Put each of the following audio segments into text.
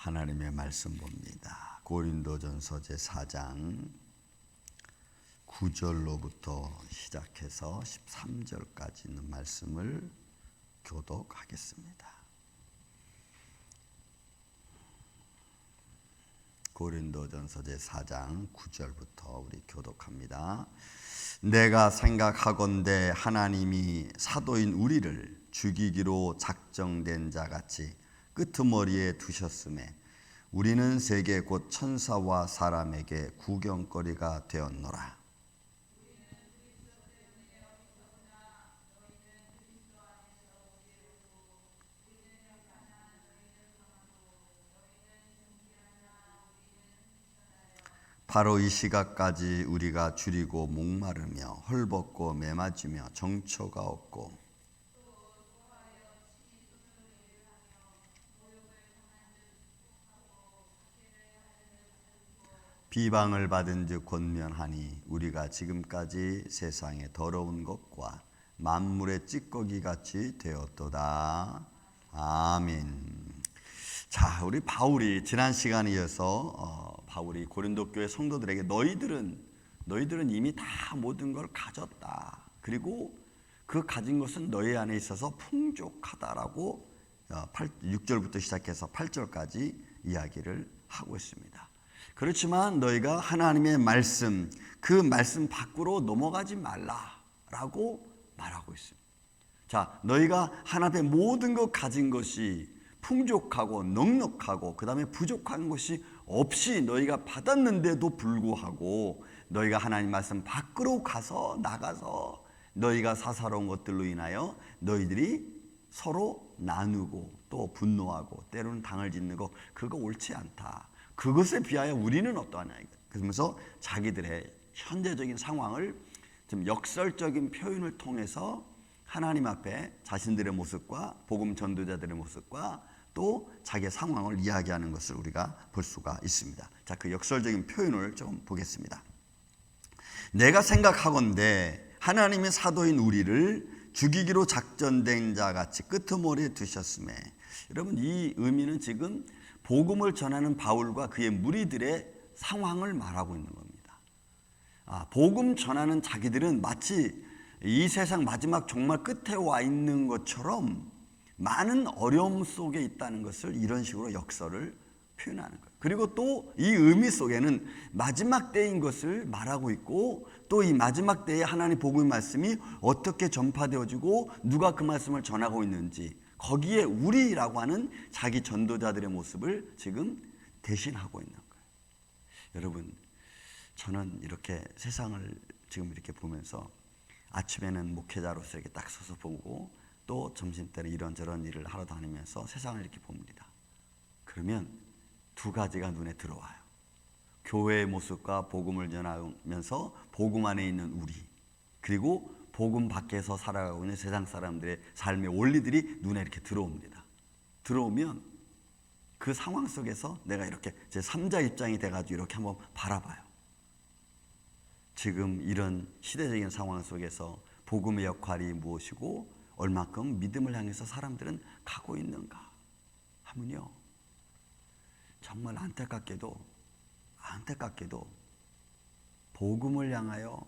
하나님의 말씀 봅니다. 고린도전서 제4장 9절로부터 시작해서 13절까지 있는 말씀을 교독하겠습니다. 고린도전서 제4장 9절부터 우리 교독합니다. 내가 생각하건대 하나님이 사도인 우리를 죽이기로 작정된 자같이 끄트머리에 두셨음에 우리는 세계 곧 천사와 사람에게 구경거리가 되었노라. 바로 이 시각까지 우리가 줄이고 목마르며 헐벗고 매맞으며 정처가 없고 비방을 받은 즉 권면하니 우리가 지금까지 세상의 더러운 것과 만물의 찌꺼기 같이 되었도다. 아멘. 자, 우리 바울이 지난 시간에 이어서 바울이 고린도 교회 성도들에게 너희들은 이미 다 모든 걸 가졌다. 그리고 그 가진 것은 너희 안에 있어서 풍족하다라고 6절부터 시작해서 8절까지 이야기를 하고 있습니다. 그렇지만 너희가 하나님의 말씀, 그 말씀 밖으로 넘어가지 말라라고 말하고 있습니다. 자, 너희가 하나님의 모든 것 가진 것이 풍족하고 넉넉하고 그 다음에 부족한 것이 없이 너희가 받았는데도 불구하고 너희가 하나님 말씀 밖으로 나가서 너희가 사사로운 것들로 인하여 너희들이 서로 나누고 또 분노하고 때로는 당을 짓는 거 그거 옳지 않다. 그것에 비하여 우리는 어떠하냐. 그러면서 자기들의 현재적인 상황을 좀 역설적인 표현을 통해서 하나님 앞에 자신들의 모습과 복음 전도자들의 모습과 또 자기의 상황을 이야기하는 것을 우리가 볼 수가 있습니다. 자, 그 역설적인 표현을 좀 보겠습니다. 내가 생각하건대 하나님의 사도인 우리를 죽이기로 작전된 자같이 끄트머리에 두셨음에, 여러분 이 의미는 지금 복음을 전하는 바울과 그의 무리들의 상황을 말하고 있는 겁니다. 복음 전하는 자기들은 마치 이 세상 마지막 종말 끝에 와 있는 것처럼 많은 어려움 속에 있다는 것을 이런 식으로 역설을 표현하는 거예요. 그리고 또 이 의미 속에는 마지막 때인 것을 말하고 있고 또 이 마지막 때에 하나님 복음의 말씀이 어떻게 전파되어지고 누가 그 말씀을 전하고 있는지 거기에 우리라고 하는 자기 전도자들의 모습을 지금 대신하고 있는 거예요. 여러분, 저는 이렇게 세상을 지금 이렇게 보면서 아침에는 목회자로서 이렇게 딱 서서 보고 또 점심때는 이런저런 일을 하러 다니면서 세상을 이렇게 봅니다. 그러면 두 가지가 눈에 들어와요. 교회의 모습과 복음을 전하면서 복음 안에 있는 우리, 그리고 복음 밖에서 살아가고 있는 세상 사람들의 삶의 원리들이 눈에 이렇게 들어옵니다. 들어오면 그 상황 속에서 내가 이렇게 제 3자 입장이 돼가지고 이렇게 한번 바라봐요. 지금 이런 시대적인 상황 속에서 복음의 역할이 무엇이고 얼마큼 믿음을 향해서 사람들은 가고 있는가 하면요, 정말 안타깝게도 복음을 향하여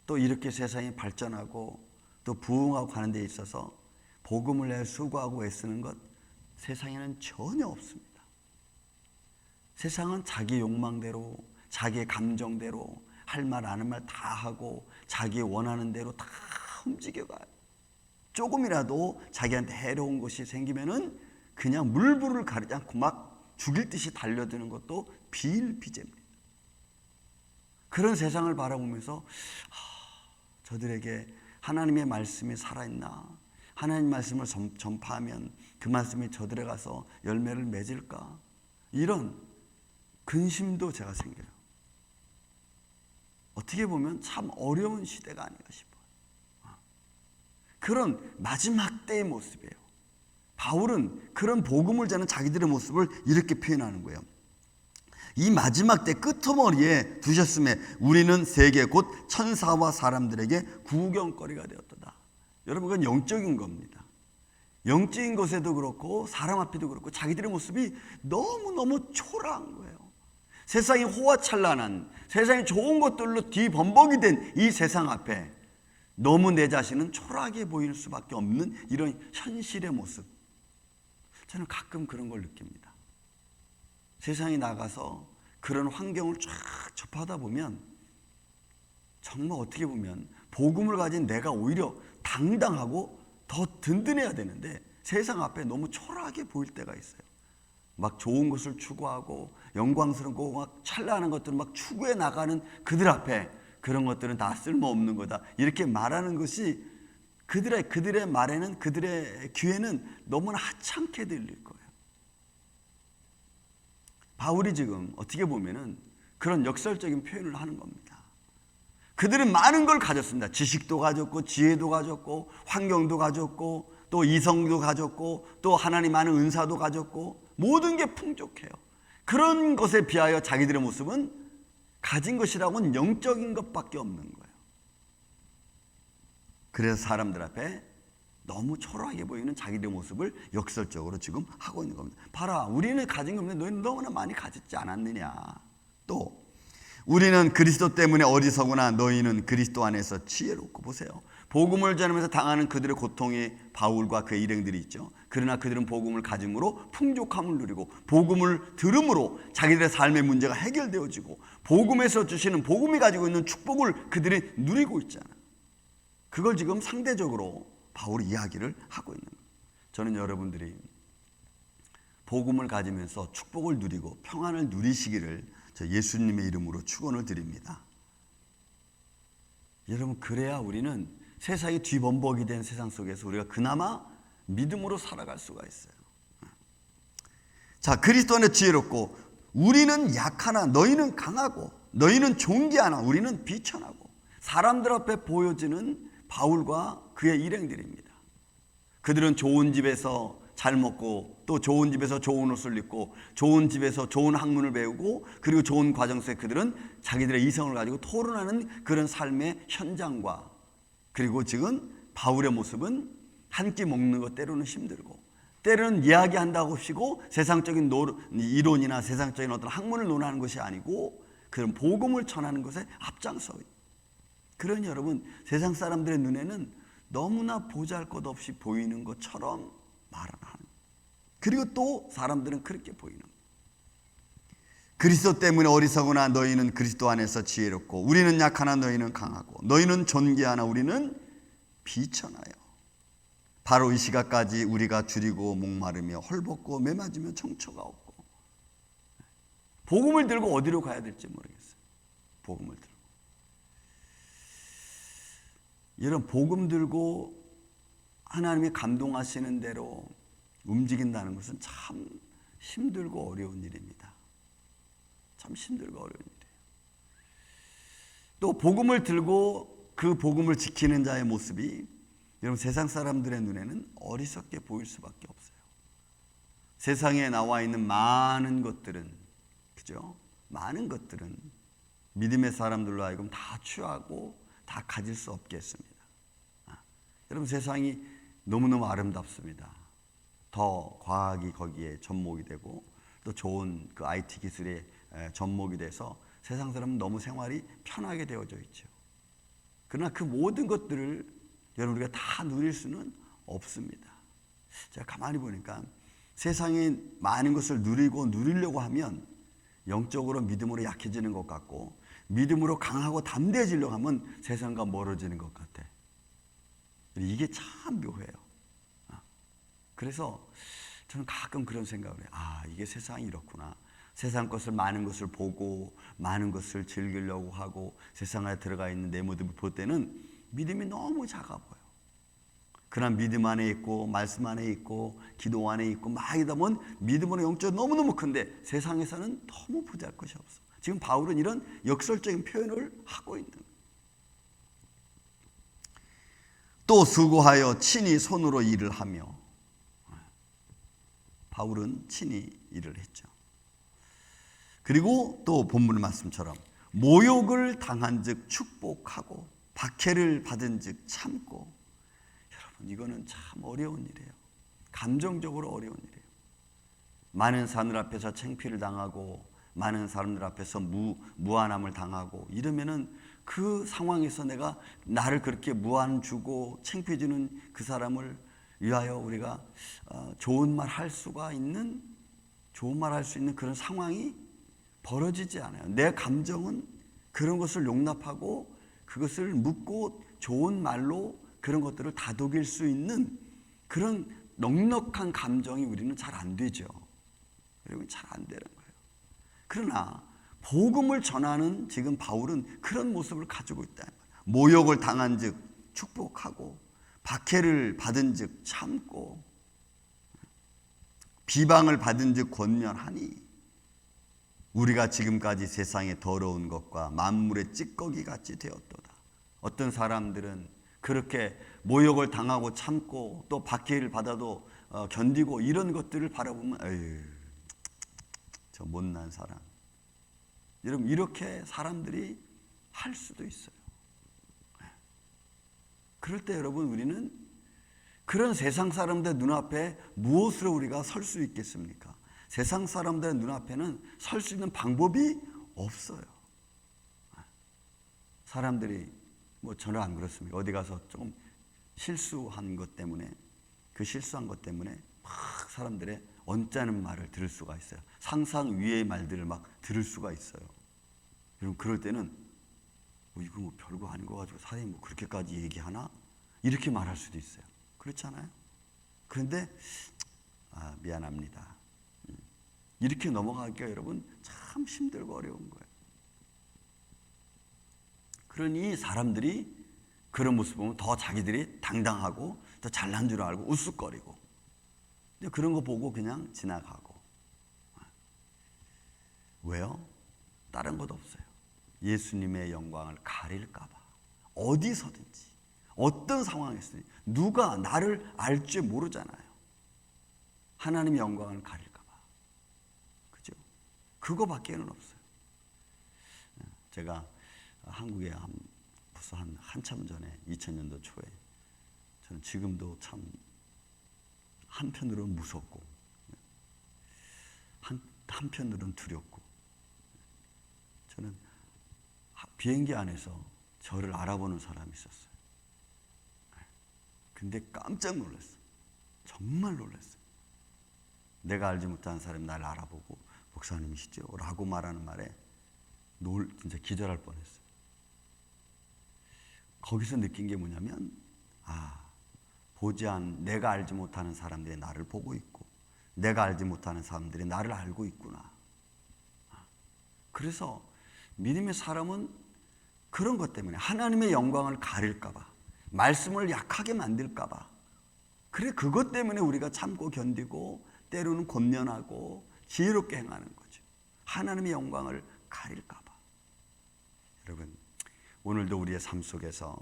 또 이렇게 세상이 발전하고 또 부흥하고 가는 데 있어서 복음을 위해 수고하고 애쓰는 것 세상에는 전혀 없습니다. 세상은 자기 욕망대로 자기의 감정대로 할 말 아는 말 다 하고 자기 원하는 대로 다 움직여가요. 조금이라도 자기한테 해로운 것이 생기면은 그냥 물불을 가리지 않고 막 죽일 듯이 달려드는 것도 비일비재입니다. 그런 세상을 바라보면서 저들에게 하나님의 말씀이 살아있나? 하나님의 말씀을 전파하면 그 말씀이 저들에 가서 열매를 맺을까? 이런 근심도 제가 생겨요. 어떻게 보면 참 어려운 시대가 아닌가 싶어요. 그런 마지막 때의 모습이에요. 바울은 그런 복음을 전하는 자기들의 모습을 이렇게 표현하는 거예요. 이 마지막 때 끄트머리에 두셨음에 우리는 세계 곧 천사와 사람들에게 구경거리가 되었도다. 여러분, 그건 영적인 겁니다. 영적인 것에도 그렇고 사람 앞에도 그렇고 자기들의 모습이 너무너무 초라한 거예요. 세상이 호화찬란한, 세상이 좋은 것들로 뒤범벅이 된 이 세상 앞에 너무 내 자신은 초라하게 보일 수밖에 없는 이런 현실의 모습. 저는 가끔 그런 걸 느낍니다. 세상에 나가서 그런 환경을 쫙 접하다 보면 정말 어떻게 보면 복음을 가진 내가 오히려 당당하고 더 든든해야 되는데 세상 앞에 너무 초라하게 보일 때가 있어요. 막 좋은 것을 추구하고 영광스럽고 막 찬란한 것들을 막 추구해 나가는 그들 앞에 그런 것들은 다 쓸모없는 거다 이렇게 말하는 것이 그들의 말에는, 그들의 귀에는 너무나 하찮게 들릴 거예요. 바울이 지금 어떻게 보면은 그런 역설적인 표현을 하는 겁니다. 그들은 많은 걸 가졌습니다. 지식도 가졌고 지혜도 가졌고 환경도 가졌고 또 이성도 가졌고 또 하나님 아는 은사도 가졌고 모든 게 풍족해요. 그런 것에 비하여 자기들의 모습은 가진 것이라고는 영적인 것밖에 없는 거예요. 그래서 사람들 앞에 너무 초라하게 보이는 자기들의 모습을 역설적으로 지금 하고 있는 겁니다. 봐라, 우리는 가진 게 없는데 너희는 너무나 많이 가졌지 않았느냐. 또 우리는 그리스도 때문에 어리석으나 너희는 그리스도 안에서 지혜롭고. 보세요. 복음을 전하면서 당하는 그들의 고통에 바울과 그의 일행들이 있죠. 그러나 그들은 복음을 가짐으로 풍족함을 누리고 복음을 들음으로 자기들의 삶의 문제가 해결되어지고 복음에서 주시는 복음이 가지고 있는 축복을 그들이 누리고 있잖아요. 그걸 지금 상대적으로 바울이 이야기를 하고 있는 거예요. 저는 여러분들이 복음을 가지면서 축복을 누리고 평안을 누리시기를 저 예수님의 이름으로 축원을 드립니다. 여러분, 그래야 우리는 세상이 뒤범벅이 된 세상 속에서 우리가 그나마 믿음으로 살아갈 수가 있어요. 자, 그리스도 안에 지혜롭고 우리는 약하나 너희는 강하고 너희는 존귀하나 우리는 비천하고. 사람들 앞에 보여지는 바울과 그의 일행들입니다. 그들은 좋은 집에서 잘 먹고 또 좋은 집에서 좋은 옷을 입고 좋은 집에서 좋은 학문을 배우고 그리고 좋은 과정 속에 그들은 자기들의 이성을 가지고 토론하는 그런 삶의 현장과, 그리고 지금 바울의 모습은 한 끼 먹는 것 때로는 힘들고 때로는 이야기한다고 하시고 세상적인 이론이나 세상적인 어떤 학문을 논하는 것이 아니고 그런 복음을 전하는 것에 앞장서 있어요. 그러니 여러분, 세상 사람들의 눈에는 너무나 보잘것없이 보이는 것처럼 말을 하는, 그리고 또 사람들은 그렇게 보이는 거예요. 그리스도 때문에 어리석으나 너희는 그리스도 안에서 지혜롭고 우리는 약하나 너희는 강하고 너희는 존귀하나 우리는 비천하여. 바로 이 시각까지 우리가 줄이고 목마르며 헐벗고 매맞으며 정처가 없고. 복음을 들고 어디로 가야 될지 모르겠어요. 복음을 들고. 여러분, 복음 들고 하나님이 감동하시는 대로 움직인다는 것은 참 힘들고 어려운 일입니다. 참 힘들고 어려운 일이에요. 또 복음을 들고 그 복음을 지키는 자의 모습이 여러분 세상 사람들의 눈에는 어리석게 보일 수밖에 없어요. 세상에 나와 있는 많은 것들은, 그죠? 많은 것들은 믿음의 사람들로 하여금 다 취하고 다 가질 수 없게 했습니다. 여러분, 세상이 너무너무 아름답습니다. 더 과학이 거기에 접목이 되고 또 좋은 그 IT 기술에 접목이 돼서 세상 사람은 너무 생활이 편하게 되어져 있죠. 그러나 그 모든 것들을 여러분 우리가 다 누릴 수는 없습니다. 제가 가만히 보니까 세상에 많은 것을 누리려고 하면 영적으로 믿음으로 약해지는 것 같고 믿음으로 강하고 담대해지려고 하면 세상과 멀어지는 것 같아. 이게 참 묘해요. 그래서 저는 가끔 그런 생각을 해요. 이게 세상이 이렇구나. 세상 것을, 많은 것을 보고 많은 것을 즐기려고 하고 세상에 들어가 있는 내 모습을 볼 때는 믿음이 너무 작아 보여. 그러나 믿음 안에 있고 말씀 안에 있고 기도 안에 있고 막 이러다 보면 믿음으로 영적으로 너무너무 큰데 세상에서는 너무 부자할 것이 없어. 지금 바울은 이런 역설적인 표현을 하고 있는 거예요. 또 수고하여 친히 손으로 일을 하며. 바울은 친히 일을 했죠. 그리고 또 본문 말씀처럼 모욕을 당한 즉 축복하고 박해를 받은 즉 참고. 여러분, 이거는 참 어려운 일이에요. 감정적으로 어려운 일이에요. 많은 사람들 앞에서 창피를 당하고 많은 사람들 앞에서 무안함을 당하고 이러면은 그 상황에서 내가 나를 그렇게 무안 주고 창피해 주는 그 사람을 위하여 우리가 좋은 말 할 수 있는 그런 상황이 벌어지지 않아요. 내 감정은 그런 것을 용납하고 그것을 묻고 좋은 말로 그런 것들을 다독일 수 있는 그런 넉넉한 감정이 우리는 잘 안 되죠. 여러분, 잘 안 되는 거예요. 그러나 복음을 전하는 지금 바울은 그런 모습을 가지고 있다는 거예요. 모욕을 당한 즉 축복하고 박해를 받은 즉 참고 비방을 받은 즉 권면하니 우리가 지금까지 세상의 더러운 것과 만물의 찌꺼기 같이 되었도다. 어떤 사람들은 그렇게 모욕을 당하고 참고 또 박해를 받아도 견디고 이런 것들을 바라보면 에휴, 저 못난 사람. 여러분, 이렇게 사람들이 할 수도 있어요. 그럴 때 여러분, 우리는 그런 세상 사람들 눈앞에 무엇으로 우리가 설 수 있겠습니까? 세상 사람들의 눈앞에는 설 수 있는 방법이 없어요. 사람들이 저는 안 그렇습니다. 어디 가서 조금 실수한 것 때문에 그 실수한 것 때문에 막 사람들의 언짢은 말을 들을 수가 있어요. 상상 위의 말들을 막 들을 수가 있어요. 여러분, 그럴 때는 이거 별거 아닌 거 가지고 사람이 그렇게까지 얘기하나? 이렇게 말할 수도 있어요. 그렇잖아요. 그런데 미안합니다. 이렇게 넘어가기가 여러분 참 힘들고 어려운 거예요. 그러니 사람들이 그런 모습 보면 더 자기들이 당당하고 더 잘난 줄 알고 우스거리고 그런 거 보고 그냥 지나가고. 왜요? 다른 것 없어요. 예수님의 영광을 가릴까 봐. 어디서든지 어떤 상황에서든지 누가 나를 알지 모르잖아요. 하나님의 영광을 가릴까 봐. 그죠? 그거밖에는 없어요. 제가 한국에 벌써 한참 전에 2000년도 초에 저는 지금도 참 한편으로는 무섭고 한편으로는 두렵고 저는 비행기 안에서 저를 알아보는 사람이 있었어요. 근데 깜짝 놀랐어요. 정말 놀랐어요. 내가 알지 못하는 사람이 나를 알아보고 목사님이시죠? 라고 말하는 말에 진짜 기절할 뻔했어요. 거기서 느낀 게 뭐냐면 내가 알지 못하는 사람들이 나를 보고 있고 내가 알지 못하는 사람들이 나를 알고 있구나. 그래서 믿음의 사람은 그런 것 때문에 하나님의 영광을 가릴까 봐, 말씀을 약하게 만들까 봐, 그것 때문에 우리가 참고 견디고 때로는 권면하고 지혜롭게 행하는 거죠. 하나님의 영광을 가릴까 봐. 여러분, 오늘도 우리의 삶 속에서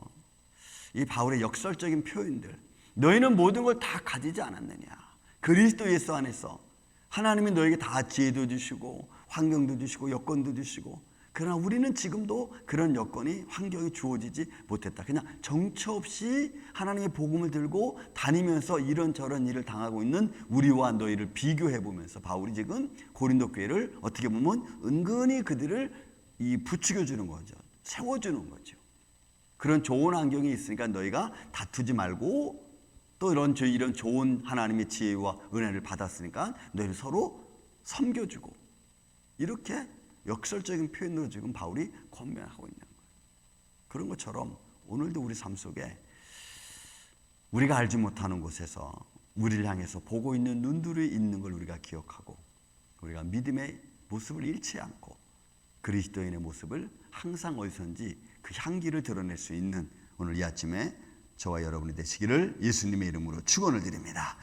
이 바울의 역설적인 표현들, 너희는 모든 걸 다 가지지 않았느냐. 그리스도 예수 안에서 하나님이 너에게 다 지혜도 주시고 환경도 주시고 여건도 주시고, 그러나 우리는 지금도 그런 여건이 환경이 주어지지 못했다. 그냥 정처 없이 하나님의 복음을 들고 다니면서 이런저런 일을 당하고 있는 우리와 너희를 비교해 보면서 바울이 지금 고린도 교회를 어떻게 보면 은근히 그들을 부추겨 주는 거죠. 세워주는 거죠. 그런 좋은 환경이 있으니까 너희가 다투지 말고, 또 이런 좋은 하나님의 지혜와 은혜를 받았으니까 너희를 서로 섬겨주고, 이렇게 역설적인 표현으로 지금 바울이 권면하고 있는 거예요. 그런 것처럼 오늘도 우리 삶 속에 우리가 알지 못하는 곳에서 우리를 향해서 보고 있는 눈들이 있는 걸 우리가 기억하고, 우리가 믿음의 모습을 잃지 않고 그리스도인의 모습을 항상 어디선지 그 향기를 드러낼 수 있는 오늘 이 아침에 저와 여러분이 되시기를 예수님의 이름으로 축원을 드립니다.